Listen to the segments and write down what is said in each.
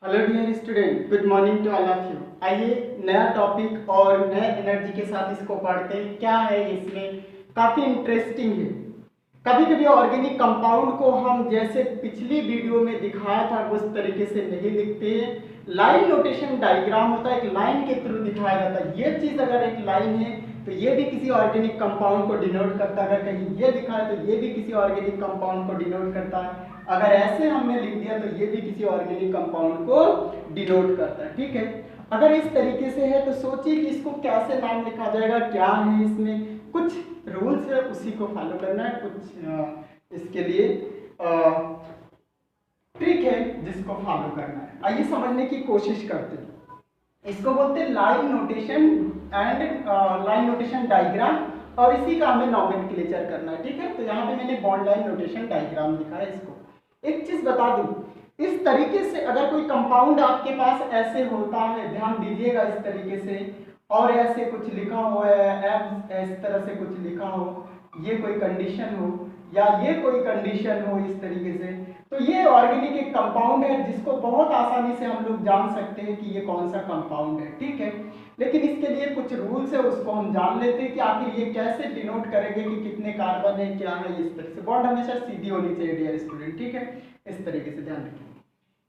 Hello dear student, good morning to all of you. आइए नया topic और नए एनर्जी के साथ इसको पढ़ते हैं। क्या है इसमें, काफ़ी इंटरेस्टिंग है। कभी कभी ऑर्गेनिक कंपाउंड को हम जैसे पिछली वीडियो में दिखाया था उस तरीके से नहीं लिखते हैं। लाइन नोटेशन डायग्राम होता है, एक लाइन के थ्रू दिखाया जाता है। ये चीज़ अगर एक लाइन है तो ये भी किसी ऑर्गेनिक कंपाउंड को डिनोट करता है। अगर कहीं ये दिखा है तो ये भी किसी ऑर्गेनिक कंपाउंड को डिनोट करता है। अगर ऐसे हमने लिख दिया तो ये भी किसी ऑर्गेनिक कंपाउंड को डिनोट करता है। ठीक है, अगर इस तरीके से है तो सोचिए कि इसको कैसे नाम लिखा जाएगा, क्या है इसमें कुछ रूल्स है, उसी को फॉलो करना है। कुछ इसके लिए ट्रिक है जिसको फॉलो करना है। आइए समझने की कोशिश करते हैं। इसको बोलते हैं line notation and line notation diagram, और इसी का हमें नॉमेनक्लेचर करना है। ठीक है, तो यहाँ पे मैंने बॉन्ड लाइन नोटेशन डायग्राम लिखा है। इसको एक चीज बता दूं, इस तरीके से अगर कोई कंपाउंड आपके पास ऐसे होता है, ध्यान दीजिएगा इस तरीके से, और ऐसे कुछ लिखा हुआ है, इस तरह से कुछ लिखा हो, ये कोई कंडीशन हो या ये कोई कंडीशन हो इस तरीके से, तो ये ऑर्गेनिक एक कंपाउंड है जिसको बहुत आसानी से हम लोग जान सकते हैं कि ये कौन सा कंपाउंड है। ठीक है, लेकिन इसके लिए कुछ रूल्स है, उसको हम जान लेते हैं कि आखिर ये कैसे डिनोट करेंगे कि कितने कार्बन है, क्या है। इस तरह से बॉन्ड हमेशा सीधी होनी चाहिए डियर स्टूडेंट। ठीक है, इस तरीके से ध्यान रखिए।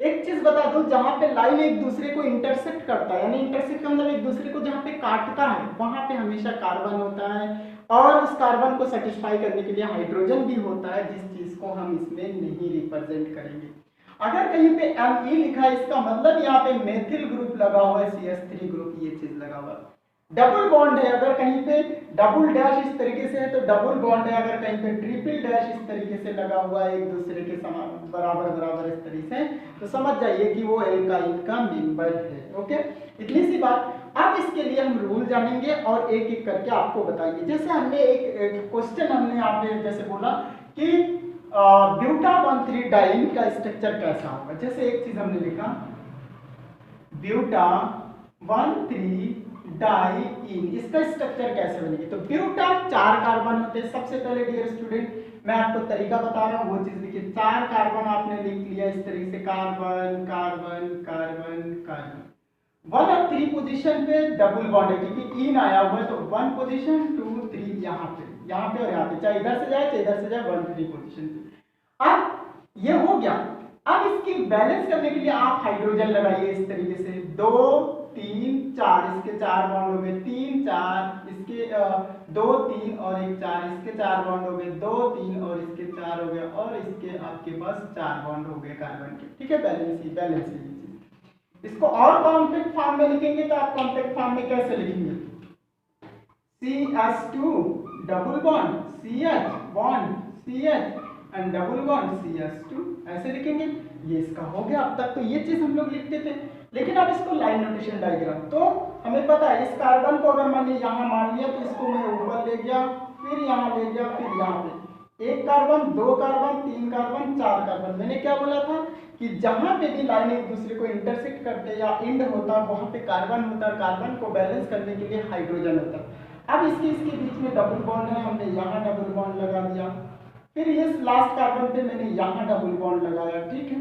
एक चीज बता दूं, जहां पे लाइन एक दूसरे को इंटरसेक्ट करता है, यानी इंटरसेक्ट का मतलब एक दूसरे को जहां पे काटता है, वहां पे हमेशा कार्बन होता है, और उस कार्बन को सेटिस्फाई करने के लिए हाइड्रोजन भी होता है, जिस चीज को हम इसमें नहीं रिप्रेजेंट करेंगे। अगर कहीं पे Me लिखा है, इसका मतलब यहाँ पे मेथिल ग्रुप लगा हुआ है, CH3 ग्रुप, ये चीज लगा हुआ है। डबल बॉन्ड है, अगर कहीं पे डबल डैश इस तरीके से है तो डबल बॉन्ड है, अगर कहीं पे ट्रिपल डैश इस तरीके से लगा हुआ है एक दूसरे के समान बराबर बराबर इस तरीके से, तो समझ जाइए कि वो एल्काइल का मेंबर है। ओके, इतनी सी बात। अब इसके लिए हम रूल जानेंगे और एक एक करके आपको बताएंगे। जैसे हमने एक क्वेश्चन हमने यहाँ पे जैसे बोला कि ब्यूटा 1,3 डाइन का स्ट्रक्चर कैसा होगा। जैसे एक चीज हमने लिखा, ब्यूटा 1,3 डाइइन, इसका स्ट्रक्चर कैसे बनेगी। तो ब्यूटा 4 कार्बन होते हैं। सबसे पहले डियर स्टूडेंट मैं आपको तरीका बता रहा हूँ, वो चीज लिखिए। 4 कार्बन आपने लिख लिया इस तरीके से, कार्बन कार्बन कार्बन कार्बन। 1 और 3 पोजीशन पे डबल बॉन्ड है, क्योंकि इन आया हुआ है, तो 1 पोजीशन 2 3 यहाँ पे और यहाँ पे, चाहे इधर से जाए चाहे इधर से जाए, 1 3 पोजीशन पे। अब ये हो गया। अब इसकी बैलेंस करने के लिए आप हाइड्रोजन लगाइए इस तरीके से, 2 3 4, इसके 4 बॉन्ड हो गए, 3 4, इसके 2 3 और एक 4, इसके 4 बॉन्ड हो गए, 2 3 और इसके 4 हो गए, और इसके आपके पास 4 बॉन्ड हो गए कार्बन के। ठीक है, बैलेंस ही बैलेंस ही। इसको और कॉम्पैक्ट फॉर्म में लिखेंगे तो आप कॉम्पैक्ट फॉर्म में कैसे लिखेंगे, CH2 double bond CH bond CH and double bond CH2, ऐसे लिखेंगे। ये इसका हो गया। अब तक तो ये चीज हम लोग लिखते थे, लेकिन अब इसको लाइन नोटेशन डायग्राम, तो हमें पता है इस कार्बन को अगर मैंने यहाँ मान लिया तो इसको मैं ऊपर ले गया, फिर यहाँ ले गया, फिर यहाँ पे 1 कार्बन 2 कार्बन 3 कार्बन 4 कार्बन। मैंने क्या बोला था कि जहां पे भी लाइन एक दूसरे को इंटरसेक्ट करते या इंड होता वहां पे कार्बन होता है, कार्बन को बैलेंस करने के लिए हाइड्रोजन होता है। अब इसके बीच में डबल बॉन्ड है, हमने यहाँ डबल बॉन्ड लगा दिया, फिर ये लास्ट कार्बन पे मैंने यहाँ डबल बॉन्ड लगाया। ठीक है,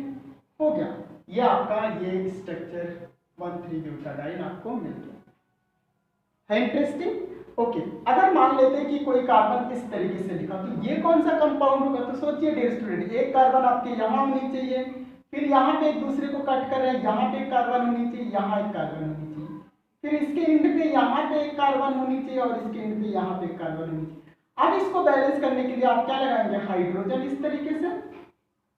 हो गया। ये आपका ये स्ट्रक्चर 1,3 ब्यूटाडाइन आपको मिल गया है। इंटरेस्टिंग। ओके, अगर मान लेते हैं कि कोई कार्बन इस तरीके से लिखा, तो ये कौन सा कंपाउंड होगा। तो सोचिए डियर स्टूडेंट, एक कार्बन आपके यहाँ होनी चाहिए, फिर यहाँ पे एक दूसरे को कट कर रहे हैं, यहाँ पे एक कार्बन होनी चाहिए, यहाँ एक कार्बन होनी चाहिए, फिर इसके एंड पे यहाँ पे एक कार्बन होनी चाहिए, और इसके एंड पे यहाँ पे एक कार्बन होनी चाहिए। अब इसको बैलेंस करने के लिए आप क्या लगाएंगे, हाइड्रोजन इस तरीके से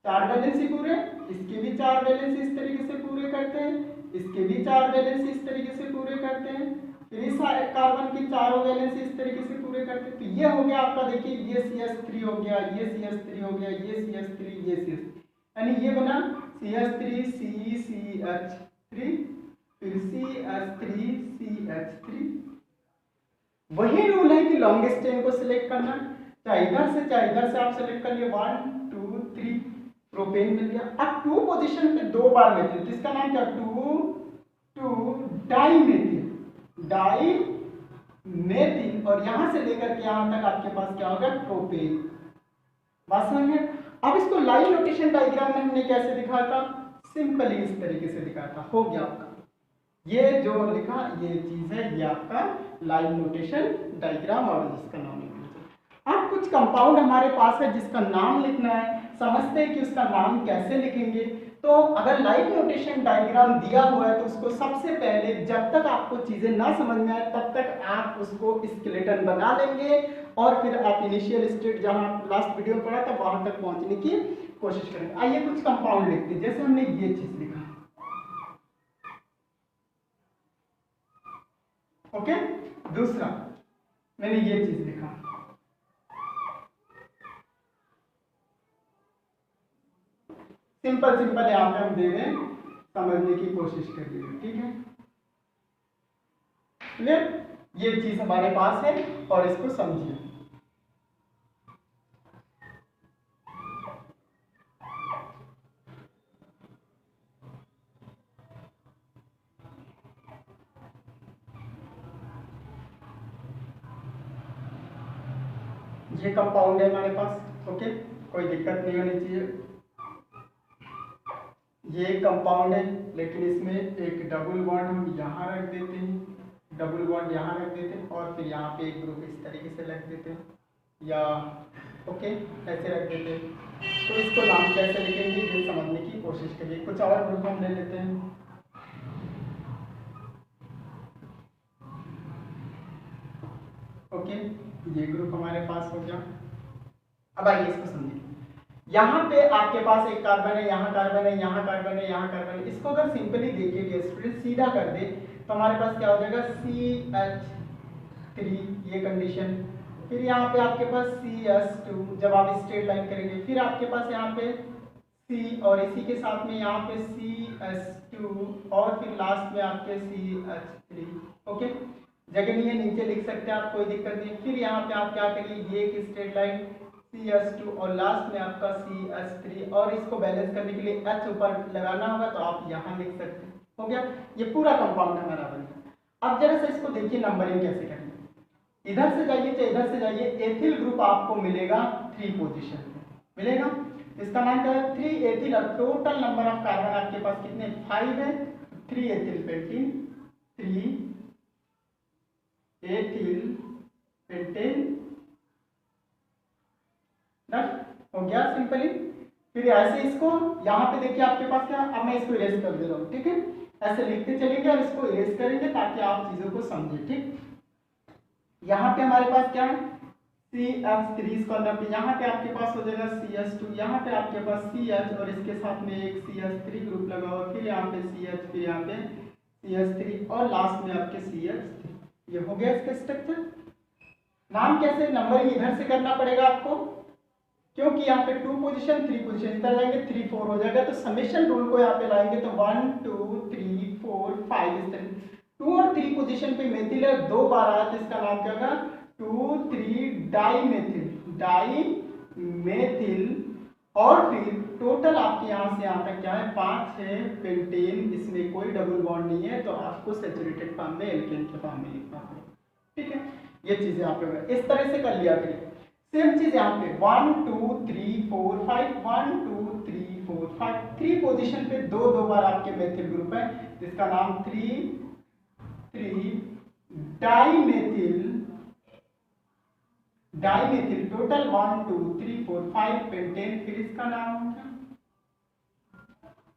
4 वैलेंस ही पूरे, इसके भी 4 वैलेंस इस तरीके से पूरे करते हैं, इसके भी 4 वैलेंस इस तरीके से पूरे करते हैं, फिर इस कार्बन की 4 वैलेंस इस तरीके से पूरे करते हैं। तो ये हो गया आपका, देखिए ये CH3 हो गया, ये CH3 हो गया, ये CH3, ये CH3, यानी ये बना CH3 CCH3, फिर CH3 CH3। वही रूल है कि लॉन्गेस्ट चेन को सिलेक्ट करना, चाहे इधर से आप सिलेक्ट कर लिए, 1 2 3, प्रोपेन मिल गया। अब 2 पोजीशन पे 2 बार मेथिल, तो इसका नाम क्या, 2 2 डाइमेथिल, डाइमेथिल, और यहां से लेकर के यहां तक आपके पास क्या होगा, प्रोपेन। बात समझ में। अब इसको लाइन नोटेशन डायग्राम में हमने कैसे दिखाया था, सिंपली इस तरीके से दिखाता, हो गया आपका। ये जो लिखा ये चीज है, ये आपका लाइन नोटेशन डायग्राम और जिसका नाम लिखना। अब कुछ कंपाउंड हमारे पास है जिसका नाम लिखना है, समझते हैं कि उसका नाम कैसे लिखेंगे। तो अगर लाइन नोटेशन डायग्राम दिया हुआ है तो उसको सबसे पहले, जब तक आपको चीजें ना समझ में आए तब तक आप उसको स्केलेटन बना लेंगे और फिर आप इनिशियल स्टेट जहां लास्ट वीडियो में पढ़ा था वहां तक पहुंचने की कोशिश करेंगे। आइए कुछ कंपाउंड लिखते हैं, जैसे हमने ये चीज लिखा, ओके। दूसरा मैंने ये चीज लिखा, सिंपल सिंपल यहाँ पे हम दे रहे हैं, समझने की कोशिश करिएगा, ठीक है। क्लियर, ये चीज हमारे पास है और इसको समझिए। ये कंपाउंड है हमारे पास, ओके, कोई दिक्कत नहीं होनी चाहिए। ये कंपाउंड है, लेकिन इसमें एक डबल बॉन्ड हम यहाँ रख देते हैं, डबल बॉन्ड यहाँ रख देते हैं और फिर यहाँ पे एक ग्रुप इस तरीके से रख देते हैं, या ओके ऐसे रख देते हैं। तो इसको नाम कैसे लिखेंगे ये समझने की कोशिश करिए। कुछ और ग्रुप हम ले लेते हैं, ओके, ये ग्रुप हमारे पास हो गया। अब आइए इसको समझिए। यहाँ पे आपके पास एक कार्बन है, यहाँ कार्बन है, यहाँ कार्बन है, यहाँ कार्बन है। इसको अगर सिंपली देखिए स्टूडेंट, सीधा कर दे तो हमारे पास क्या हो जाएगा, CH3, ये कंडीशन। फिर यहाँ पे आपके पास CS2, जब आप स्ट्रेट लाइन करेंगे, फिर आपके पास यहाँ पे C और इसी के साथ में यहाँ पे CS2 और फिर लास्ट में आपके CH3, ओके। जगह नहीं है नीचे लिख सकते हैं आप, कोई दिक्कत नहीं। फिर यहाँ पे आप क्या करिए, ये एक स्ट्रेट लाइन CS2 और लास्ट में आपका CH3, और इसको बैलेंस करने के लिए H ऊपर लगाना होगा तो आप यहाँ लिख सकते हैं। हो गया, ये पूरा कंपाउंड हमारा बन गया। अब जरा से इसको देखिए नंबरिंग कैसे करेंगे। इधर से जाइए तो इधर से जाइए, एथिल ग्रुप आपको मिलेगा 3 पोजीशन पे मिलेगा। इसका नाम क्या है, 3 एथिल। और टोटल नंबर ऑफ कार्बन आपके पास कितने, 5 है। 3 एथिल पेंटीन, 3 एथिल पेंटेन, हो गया सिंपली। फिर ऐसे इसको यहाँ पे देखिए आपके पास क्या, अब मैं इसको इरेज कर दे रहा हूँ, ठीक है। ऐसे लिखते चलेंगे और इसको इरेज करेंगे ताकि आप चीजों को समझें, ठीक। यहाँ पे हमारे पास क्या है, CH3, इसका मतलब यहाँ पे आपके पास हो जाएगा CS2, यहाँ पे आपके पास CH और इसके साथ में एक CH3 ग्रुप लगा हुआ, फिर यहाँ पे CH, फिर यहाँ पे CH3 और लास्ट में आपके CH3। ये हो गया इसका स्ट्रक्चर। नाम कैसे, नंबरिंग इधर से करना पड़ेगा आपको, क्योंकि यहाँ पे 2 पोजीशन 3 पोजीशन इधर जाएंगे 3 4 हो जाएगा। तो समेशन रूल को यहाँ पे लाएंगे तो 1 2 3 4 5 इस तरह 2 और 3 पोजीशन पे मेथिल है, 2 बार आया तो इसका नाम क्या होगा, 2 3 डाइमेथिल, डाइमेथिल। और फिर टोटल आपके यहाँ से यहाँ तक क्या है, 5 है पेंटेन, इसमें कोई डबल बॉन्ड नहीं है तो आपको सैचुरेटेड फॉर्म में, एल्केन के फॉर्म में लिखना है, ठीक है। ये चीजें आप लोग इस तरह से कर लिया करिए। सेम चीज यहाँ पे 1 2 3 4 5, 1 2 3 4 5, 3 पोजीशन पे 2 बार आपके मेथिल ग्रुप है जिसका नाम 3 डाइमेथिल, डाइमेथिल। टोटल 1 2 3 4 5 पेंटेन, फिर इसका नाम होगा,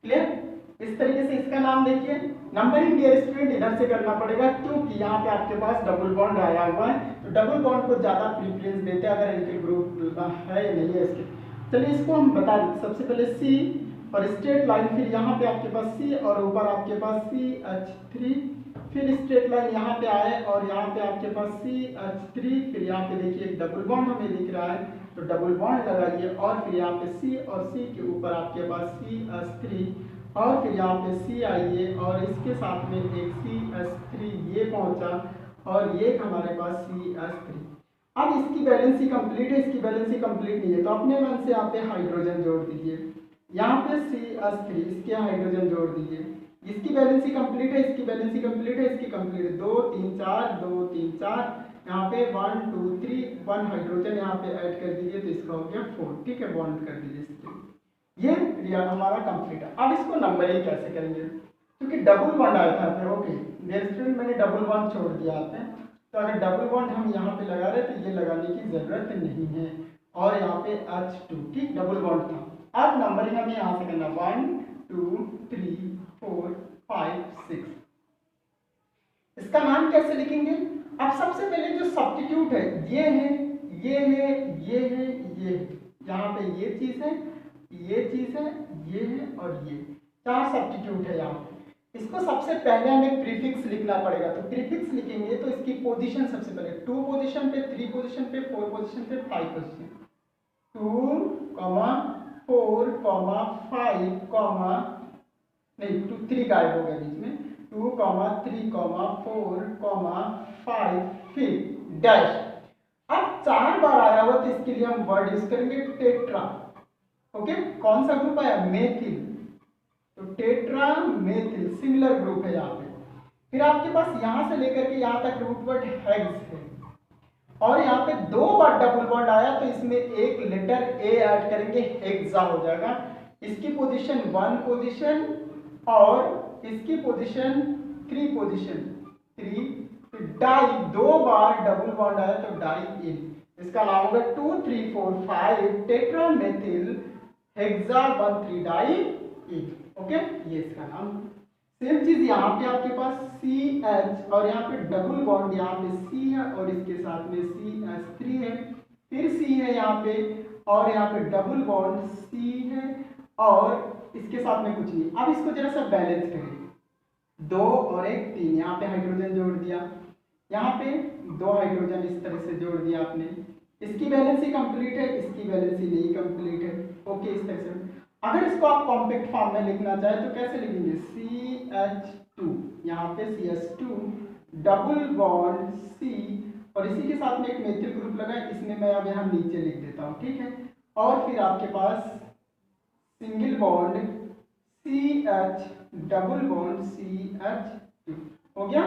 क्लियर। इस तरीके से इसका नाम देखिए। नंबरिंग डियर स्टूडेंट इधर से करना पड़ेगा क्योंकि यहाँ पे आपके पास डबल बॉन्ड आया हुआ है, तो डबल बॉन्ड को ज्यादा प्रेफरेंस देते हैं अगर एल्किल ग्रुप है या नहीं है इसके। चलिए इसको हम बता दें। सबसे पहले C और स्ट्रेट लाइन, फिर यहाँ पे आपके पास C और ऊपर आपके पास CH3, फिर स्ट्रेट लाइन यहाँ पे आए और यहाँ पे आपके पास CH3, फिर यहाँ पे देखिए एक डबल बॉन्ड हमें दिख रहा है तो डबल बॉन्ड लगाइए और फिर यहाँ पे C और C के ऊपर आपके पास CH3 और फिर यहाँ पे C आइए और इसके साथ में एक CH3 ये पहुंचा और ये हमारे पास CH3। अब इसकी बैलेंसी कंप्लीट है, इसकी बैलेंसी कंप्लीट नहीं है तो अपने मन से यहाँ पे हाइड्रोजन जोड़ दीजिए। यहाँ पे CH3 इसके हाइड्रोजन जोड़ दीजिए। इसकी बैलेंसी कंप्लीट है, इसकी बैलेंसी कंप्लीट है, इसकी कंप्लीट है। 2 3 4 2 3 4, यहाँ पे 1 2 3 1 हाइड्रोजन यहाँ पे ऐड कर दीजिए तो इसका हो गया 4, ठीक है। बॉन्ड कर दीजिए इसके, ये रिया हमारा कंप्लीट है। अब इसको नंबरिंग कैसे करेंगे, क्योंकि डबल बॉन्ड आया था पे। ओके डियर स्टूडेंट, मैंने डबल बॉन्ड छोड़ दिया आप पे, तो अगर डबल बॉन्ड हम यहाँ पे लगा रहे तो ये लगाने की जरूरत नहीं है, और यहाँ पे H2 ठीक डबल बॉन्ड था। अब नंबरिंग हमें यहाँ से करना 1 2 3 4 5 6। इसका नाम कैसे लिखेंगे, अब सबसे पहले जो सब्स्टिट्यूट है ये है, ये है, ये है, ये है, यहाँ पे ये चीज है, ये चीज है, ये है और ये, चार सब्स्टिट्यूट है यहाँ पे। इसको सबसे पहले हमें प्रीफिक्स लिखना पड़ेगा, तो प्रीफिक्स लिखेंगे तो इसकी पोजीशन सबसे पहले 2 पोजीशन पे, 3 पोजीशन पे, 4 पोजीशन पे, 5 पोजीशन, 2 4 5 नहीं 2 3 गायब हो गया बीच में, 2 3 4 5 फिर डैश। अब 4 बार आया हुआ तो इसके लिए हम वर्ड यूज करेंगे टेट्रा। ओके कौन सा ग्रुप आया, मेथिल, तो टेट्रा मेथिल सिमिलर ग्रुप है यहाँ पे। फिर आपके पास यहाँ से लेकर के यहाँ तक रूट वर्ड हेक्स है, और यहाँ पे 2 बार डबल बॉन्ड आया तो इसमें एक लेटर ए ऐड करेंगे, हेक्सा हो जाएगा। इसकी पोजीशन 1 पोजीशन और इसकी पोजीशन 3 पोजीशन 3। फिर डाई 2 बार डबल बॉन्ड आया तो डाई इन, इसका नाम होगा 2 3 4 5 टेट्रामेथिल हेक्सा 1 3 डाई इन। ओके ये इसका नाम। सेम चीज यहाँ पे आपके पास CH और यहाँ पे डबल बॉन्ड, यहाँ पे C है और इसके साथ में CH3 है, फिर C है यहाँ पे और यहाँ पे डबल बॉन्ड C है और इसके साथ में कुछ नहीं। अब इसको जरा सा बैलेंस करें, 2 और 1 3, यहाँ पे हाइड्रोजन जोड़ दिया, यहाँ पे 2 हाइड्रोजन इस तरह से जोड़ दिया आपने, इसकी बैलेंसी कंप्लीट है, इसकी बैलेंसी नहीं कंप्लीट है। ओके इस तरह से। अगर इसको आप कॉम्पैक्ट फॉर्म में लिखना चाहे तो कैसे लिखेंगे, CH2 यहाँ पे CH2 डबल बॉन्ड C और इसी के साथ में एक मेथिल ग्रुप लगा है, इसमें मैं अब यहाँ नीचे लिख देता हूँ ठीक है। और फिर आपके पास single bond CH double bond CH2 हो गया,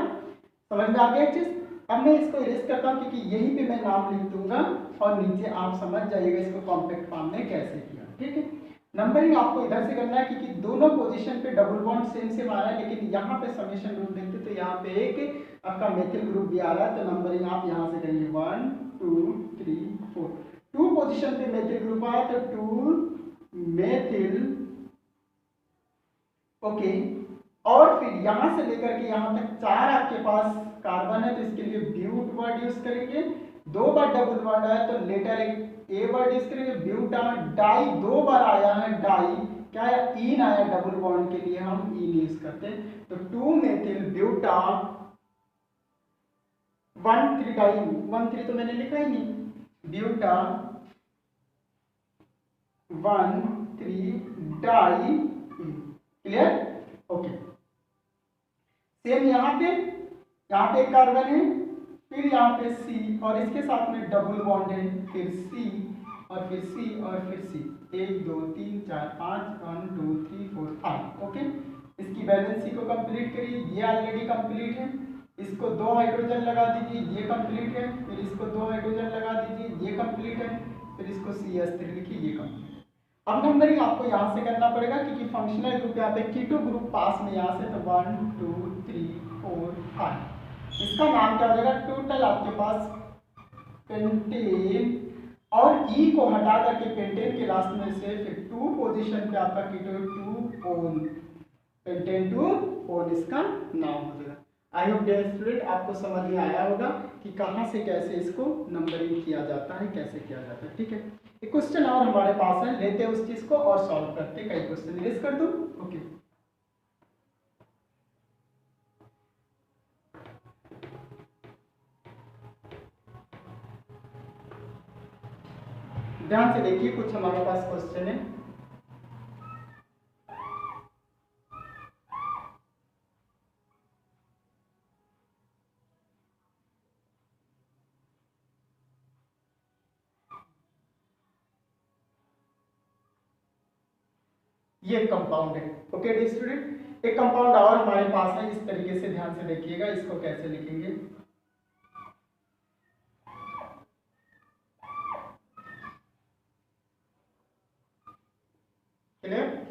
समझ में आ गया चीज। अब मैं इसको इरेज करता हूँ क्योंकि यहीं पे मैं नाम लिख दूंगा और नीचे आप समझ जाइएगा इसको कॉम्पैक्ट फॉर्म में कैसे किया ठीक है। नंबरिंग आपको इधर से करना है क्योंकि दोनों पोजीशन पे डबल बॉन्ड सेम आ रहा है, लेकिन यहाँ पे समेशन रूल देखते तो यहाँ पे एक आपका मेथिल ग्रुप भी आ रहा है, तो नंबरिंग आप यहाँ से करेंगे 1 2 3 4। 2 पोजीशन पे मेथिल ग्रुप आया तो 2 मेथिल ओके। और फिर यहाँ से लेकर के यहाँ तक 4 आपके पास कार्बन है तो इसके लिए ब्यूट वर्ड यूज करेंगे। 2 बार डबल बॉन्ड आया तो लेटर एक ए वर्ड यूज करेंगे, ब्यूटान। डाई 2 बार आया है, डाई क्या है, इन आया डबल बॉन्ड के लिए हम इन यूज करते हैं, तो 2 मेथिल ब्यूटान 1 3 डाई 1 3 तो मैंने लिखा ही नहीं, ब्यूटान 1 3 डाई। Clear okay. सेम यहाँ पे एक कार्बन है, फिर यहाँ पे C और इसके साथ में डबल बॉन्ड है, फिर C और फिर C और फिर C, 1 2 3 4 5 1 2 3 4 5। ओके इसकी वैलेंसी को कंप्लीट करिए, ये ऑलरेडी कंप्लीट है, इसको 2 हाइड्रोजन लगा दीजिए, ये कंप्लीट है, फिर इसको 2 हाइड्रोजन लगा दीजिए, ये कंप्लीट है, फिर इसको CH3 लिखिए, ये कंप्लीट। अब नंबरिंग आपको यहाँ से करना पड़ेगा क्योंकि फंक्शनल ग्रुप यहाँ पे कीटो ग्रुप पास में यहाँ से, तो 1 2 3 4 5। इसका नाम क्या हो जाएगा, टोटल आपके पास पेंटेन और ई को हटा करके पेंटेन के लास्ट में से फिर 2 पोजीशन पे आपका कीटो 2 ओन, पेंटेन 2 ओन इसका नाम हो जाएगा। आई होप डियर स्टूडेंट आपको समझ में आया होगा कि कहाँ से कैसे इसको नंबरिंग किया जाता है, कैसे किया जाता है ठीक है। एक क्वेश्चन और हमारे पास है, लेते हैं उस चीज को और सॉल्व करते हैं। कई क्वेश्चन लिस्ट कर दूं ओके। ध्यान से देखिए, कुछ हमारे पास क्वेश्चन है। ये कंपाउंड है ओके डी स्टूडेंट। एक कंपाउंड और हमारे पास है, इस तरीके से ध्यान से देखिएगा, इसको कैसे लिखेंगे। क्लियर।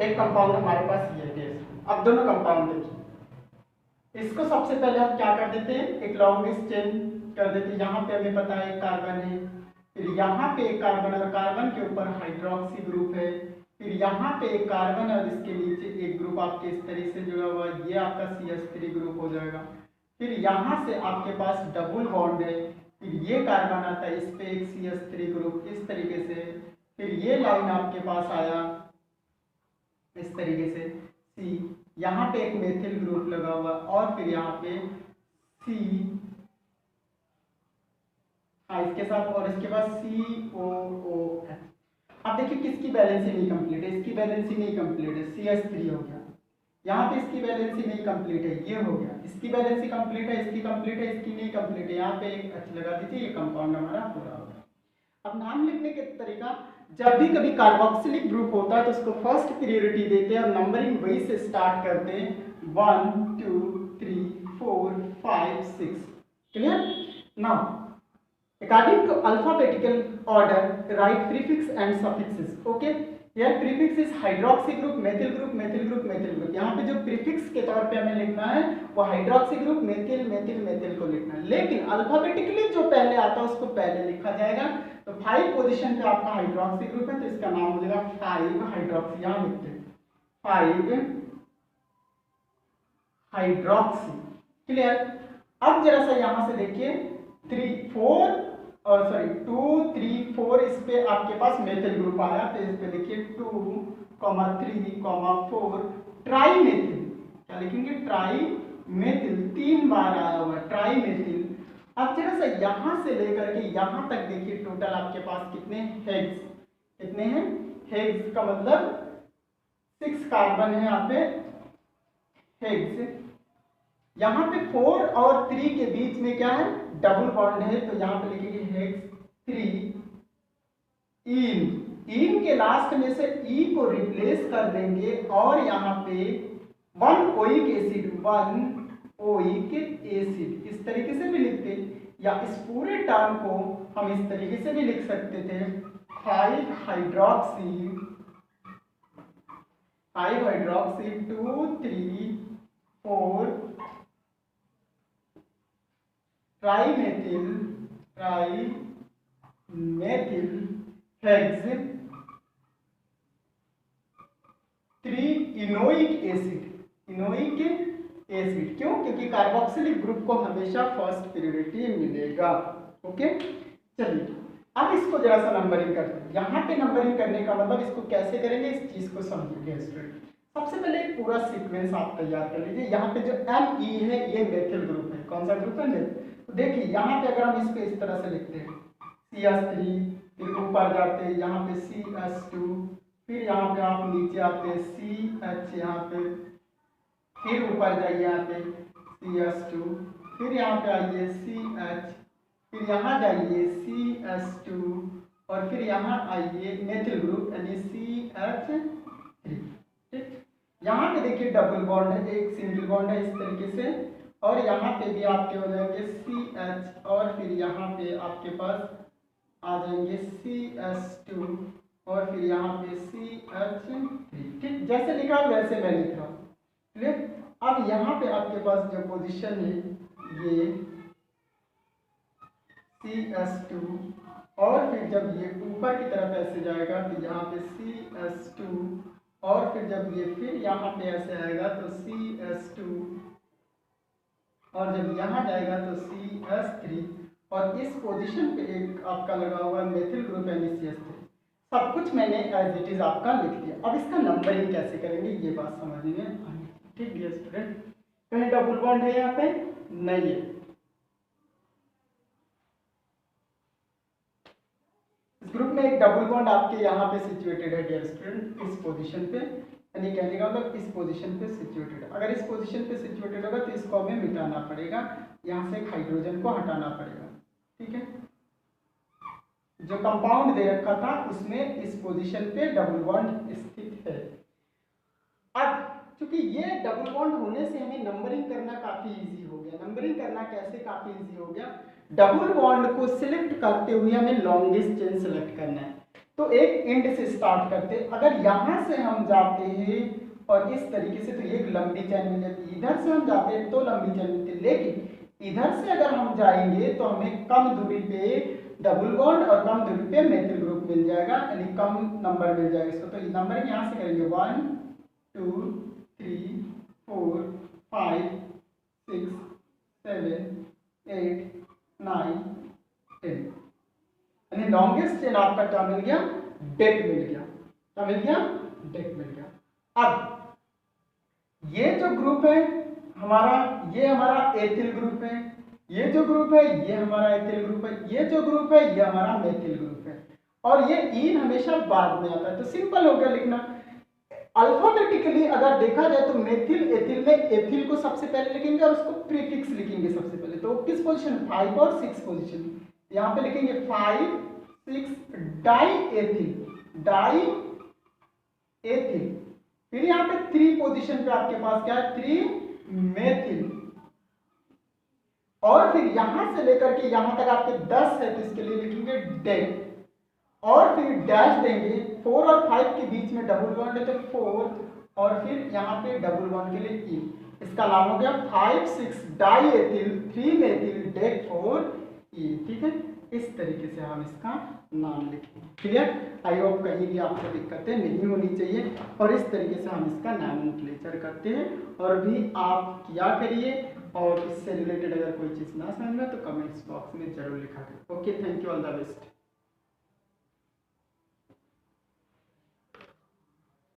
एक कंपाउंड हमारे पास ये है। अब दोनों कंपाउंड देखिए, इसको सबसे पहले हम क्या कर देते हैं, एक लॉन्ग चेन कर देते हैं। यहाँ पे हमें पता है कार्बन है, फिर यहाँ पे एक कार्बन और कार्बन के ऊपर हाइड्रोक्सी ग्रुप है, फिर यहाँ पे एक कार्बन और इसके नीचे एक ग्रुप आपके इस तरीके से जुड़ा हुआ है, ये आपका CH3 ग्रुप हो जाएगा। फिर यहाँ से आपके पास डबल बॉन्ड है, फिर ये कार्बन आता है, इस पे एक CH3 ग्रुप इस तरीके से, फिर ये लाइन आपके पास आया इस तरीके से C, यहाँ पे एक मेथिल ग्रुप लगा हुआ और फिर यहाँ पे C, हाँ इसके साथ, और इसके बाद COOH। अब देखिए किसकी बैलेंसी नहीं कंप्लीट है, इसकी बैलेंसी नहीं कंप्लीट है, CH3 हो गया। यहाँ पे इसकी बैलेंसी नहीं कंप्लीट है, ये हो गया। इसकी बैलेंसी कंप्लीट है, इसकी कंप्लीट है, इसकी नहीं कंप्लीट है, यहाँ पे एक H लगा दीजिए, ये कंपाउंड हमारा पूरा हो गया। अब नाम लिखने के तरीका, जब भी कभी कार्बोक्सिलिक ग्रुप होता है तो उसको फर्स्ट प्रायोरिटी देते हैं और नंबरिंग वही से स्टार्ट करते हैं, 1 2 3 4 5 6। Clear. Now according to alphabetical order write prefix and suffixes. Okay, here prefix is hydroxy group, methyl group, methyl group, methyl group। यहाँ पे जो prefix के तौर पे हमें लिखना है वो hydroxy group, methyl methyl methyl को लिखना है, लेकिन अल्फाबेटिकली जो पहले आता है उसको पहले लिखा जाएगा। तो 5 पोजीशन पे आपका हाइड्रोक्सी ग्रुप है तो इसका नाम हो जाएगा 5 हाइड्रोक्सी। यहाँ लिखते हैं 5 हाइड्रोक्सी। क्लियर। अब जरा सा यहाँ से देखिए 3 4 और सॉरी 2 3 4, इस पे आपके पास मेथिल ग्रुप आया तो इस पे देखिए 2 3 4 ट्राई मेथिल। क्या लिखेंगे, ट्राई मेथिल, 3 बार आया हुआ ट्राई मेथिल। अब जरा सा यहाँ से लेकर के यहाँ तक देखिए टोटल आपके पास कितने हेक्स, कितने हैं हेक्स, का मतलब 6 कार्बन है यहाँ पे हेक्स। यहाँ पे 4 और 3 के बीच में क्या है, डबल बॉन्ड है, तो यहाँ पे लिखेंगे हेक्स 3 इन के लास्ट में से ई को रिप्लेस कर देंगे और यहाँ पे 1 ओइक एसिड इस तरीके से भी लिखते, या इस पूरे टर्म को हम इस तरीके से भी लिख सकते थे 5 हाइड्रोक्सी 2 3 4 ट्राइमेथिल हेक्स 3 इनोइक एसिड। क्यों, क्योंकि कार्बोक्सिलिक ग्रुप को हमेशा फर्स्ट प्रायोरिटी मिलेगा। ओके, चलिए अब इसको जरा सा नंबरिंग करते हैं। यहाँ पे नंबरिंग करने का मतलब इसको कैसे करेंगे, इस चीज को समझिए स्टूडेंट। सबसे पहले एक पूरा सीक्वेंस आप तैयार कर लीजिए। यहाँ पे जो Me है ये मेथिल ग्रुप है, कौन सा ग्रुप है, मेथिल। तो देखिए यहाँ पे अगर हम इसको इस तरह से लिखते हैं CH3, फिर ऊपर जाते हैं यहाँ पे CH2, फिर यहाँ पे आप नीचे आते हैं CH, यहाँ पे फिर ऊपर जाइए यहाँ पे CH2, फिर यहाँ पे आइए CH, फिर यहाँ जाइए CH2 और फिर यहाँ आइए मेथिल ग्रुप यानी CH3। ठीक, यहाँ पे देखिए डबल बॉन्ड है, एक सिंगल बॉन्ड है इस तरीके से, और यहाँ पे भी आपके हो जाएंगे CH और फिर यहाँ पे आपके पास आ जाएंगे CH2 और फिर यहाँ पे CH3। ठीक, जैसे लिखा है वैसे मैं लिख रहा हूँ। क्लियर। अब यहाँ पे आपके पास जो पोजीशन है ये CH2 और फिर जब ये ऊपर की तरफ ऐसे जाएगा तो यहाँ पे CH2 और फिर जब ये फिर यहाँ पे ऐसे आएगा तो CH2 और जब यहाँ जाएगा तो CH3 और इस पोजीशन पे एक आपका लगा हुआ है मेथिल ग्रुप यानी CH3। सब कुछ मैंने एज इट इज आपका लिख दिया। अब इसका नंबरिंग कैसे करेंगे ये बात समझने में आनी। ठीक डियर स्टूडेंट, कहीं डबल बॉन्ड है यहाँ पे? नहीं है। इस ग्रुप में एक डबल बॉन्ड आपके यहाँ पे सिचुएटेड है डियर स्टूडेंट, इस पोजीशन पे, यानी कहने का मतलब इस पोजीशन पे सिचुएटेड है। अगर इस पोजीशन पे सिचुएटेड होगा तो इसको हमें मिटाना पड़ेगा, यहाँ से एक हाइड्रोजन को हटाना पड़ेगा। ठीक है, जो कंपाउंड दे रखा था उसमें इस पोजीशन पे डबल बॉन्ड स्थित है। अब क्योंकि ये डबल बॉन्ड होने से हमें नंबरिंग करना काफी इजी हो गया। नंबरिंग करना कैसे काफी इजी हो गया? डबल बॉन्ड को सिलेक्ट करते हुए हमें लॉन्गेस्ट चेन सिलेक्ट करना है। तो एक एंड से स्टार्ट करते, अगर यहां से हम जाते हैं और इस तरीके से तो ये लंबी चेन मिल जाती है, इधर से हम जाते हैं तो लंबी चेन मिलती है, लेकिन इधर से अगर हम जाएंगे तो हमें कम दूरी पे डबल बॉन्ड और कम दूरी पे मेथिल ग्रुप मिल जाएगा, यानी कम नंबर मिल जाएगा इसको। तो नंबर यहाँ से करेंगे 1 2 3 4 5 6 7 8 9 10, यानी लॉन्गेस्ट चेन आपका क्या मिल गया? डेक मिल गया। क्या मिल गया? डेक मिल गया। अब ये जो ग्रुप है हमारा, ये हमारा एथिल ग्रुप है, ये जो ग्रुप है ये हमारा एथिल ग्रुप है, ये जो ग्रुप है ये हमारा मेथिल ग्रुप है, और ये ईन हमेशा बाद में आता है। तो सिंपल हो गया लिखना। अल्फाबेटिकली अगर देखा जाए तो मेथिल एथिल में एथिल को सबसे पहले लिखेंगे और उसको प्रीफिक्स लिखेंगे सबसे पहले। तो किस पोजीशन? 5 और 6 पोजीशन। यहाँ पे लिखेंगे 5 6 डाई एथिल, डाई एथिल। फिर यहाँ पे 3 पोजीशन पे आपके पास क्या है? 3 मेथिल। और फिर यहां से लेकर के यहां तक आपके 10 है तो इसके लिए लिखेंगे डेक, और फिर डैश देंगे। 4 और 5 के बीच में डबल बॉन्ड है तो 4, और फिर यहाँ पे डबल बॉन्ड के लिए ई। इसका नाम हो गया 5 6 डाई एथिल 3 मेथिल डेक 4 ई। ठीक है, इस तरीके से हम इसका नाम लिखेंगे। क्लियर? आई होप कहीं भी आपको दिक्कतें नहीं होनी चाहिए, और इस तरीके से हम इसका नोमेनक्लेचर करते हैं। और भी आप किया करिए, और इससे रिलेटेड अगर कोई चीज़ ना समझ में तो कमेंट्स बॉक्स में जरूर लिखा करें। Okay, thank you, all the best.